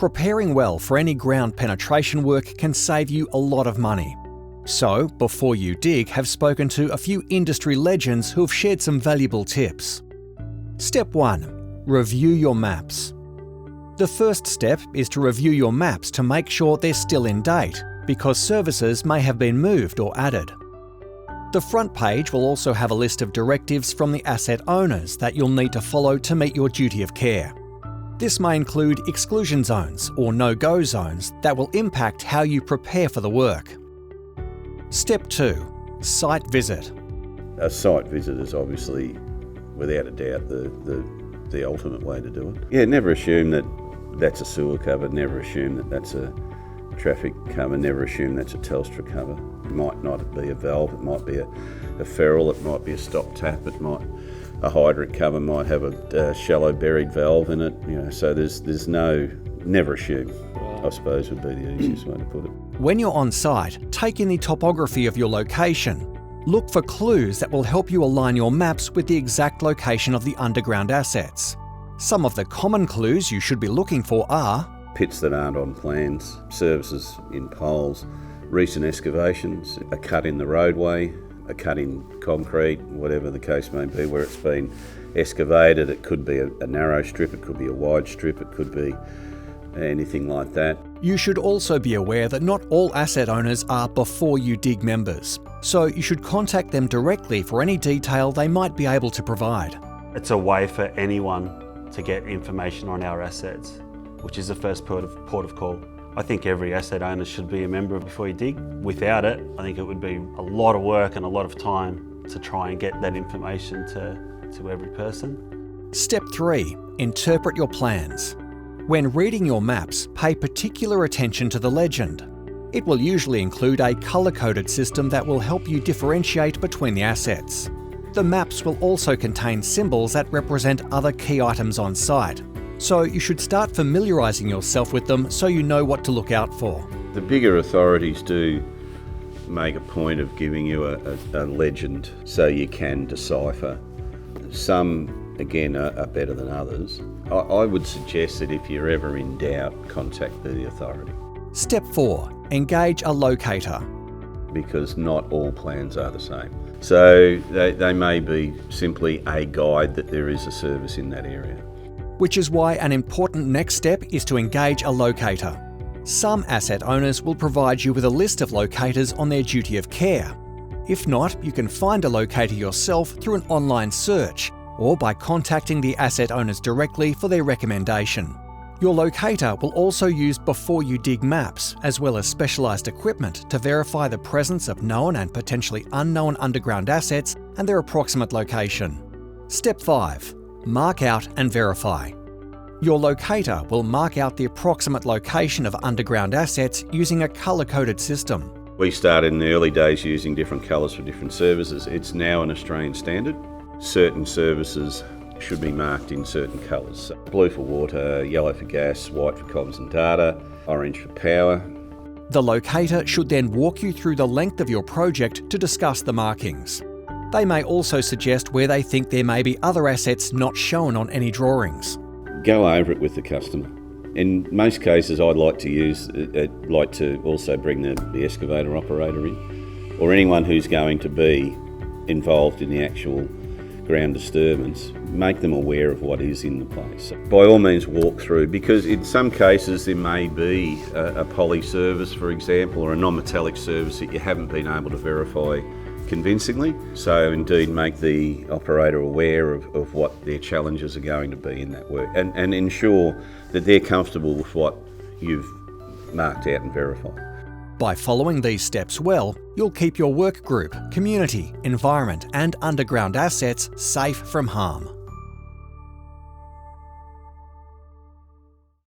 Preparing well for any ground penetration work can save you a lot of money. So, before you dig, have spoken to a few industry legends who have shared some valuable tips. Step 1. Review your maps. The first step is to review your maps to make sure they're still in date, because services may have been moved or added. The front page will also have a list of directives from the asset owners that you'll need to follow to meet your duty of care. This may include exclusion zones or no-go zones that will impact how you prepare for the work. Step 2. Site visit. A site visit is obviously, without a doubt, the ultimate way to do it. Yeah, never assume that that's a sewer cover, never assume that that's a traffic cover, never assume that's a Telstra cover. It might not be a valve, it might be a ferrule, it might be a stop tap, a hydrant cover might have a shallow buried valve in it. So there's never assume, I suppose would be the easiest way to put it. When you're on site, take in the topography of your location. Look for clues that will help you align your maps with the exact location of the underground assets. Some of the common clues you should be looking for are pits that aren't on plans, services in poles, recent excavations, a cut in the roadway, a cut in concrete, whatever the case may be, where it's been excavated. It could be a narrow strip, it could be a wide strip, it could be anything like that. You should also be aware that not all asset owners are before you dig members, so you should contact them directly for any detail they might be able to provide. It's a way for anyone to get information on our assets, which is the first port of call. I think every asset owner should be a member before you dig. Without it, I think it would be a lot of work and a lot of time to try and get that information to every person. Step 3. Interpret your plans. When reading your maps, pay particular attention to the legend. It will usually include a colour-coded system that will help you differentiate between the assets. The maps will also contain symbols that represent other key items on site, so you should start familiarising yourself with them so you know what to look out for. The bigger authorities do make a point of giving you a legend so you can decipher. Some, again, are better than others. I would suggest that if you're ever in doubt, contact the authority. Step 4. Engage a locator. Because not all plans are the same. So they may be simply a guide that there is a service in that area. Which is why an important next step is to engage a locator. Some asset owners will provide you with a list of locators on their duty of care. If not, you can find a locator yourself through an online search or by contacting the asset owners directly for their recommendation. Your locator will also use before you dig maps, as well as specialised equipment to verify the presence of known and potentially unknown underground assets and their approximate location. Step 5. Mark out and verify. Your locator will mark out the approximate location of underground assets using a colour-coded system. We started in the early days using different colours for different services. It's now an Australian standard. Certain services should be marked in certain colours. So blue for water, yellow for gas, white for comms and data, orange for power. The locator should then walk you through the length of your project to discuss the markings. They may also suggest where they think there may be other assets not shown on any drawings. Go over it with the customer. In most cases, I'd like to also bring the excavator operator in, or anyone who's going to be involved in the actual ground disturbance. Make them aware of what is in the place. So by all means, walk through, because in some cases there may be a poly service, for example, or a non-metallic service that you haven't been able to verify convincingly. So indeed make the operator aware of what their challenges are going to be in that work, and ensure that they're comfortable with what you've marked out and verified. By following these steps well, you'll keep your work group, community, environment and underground assets safe from harm.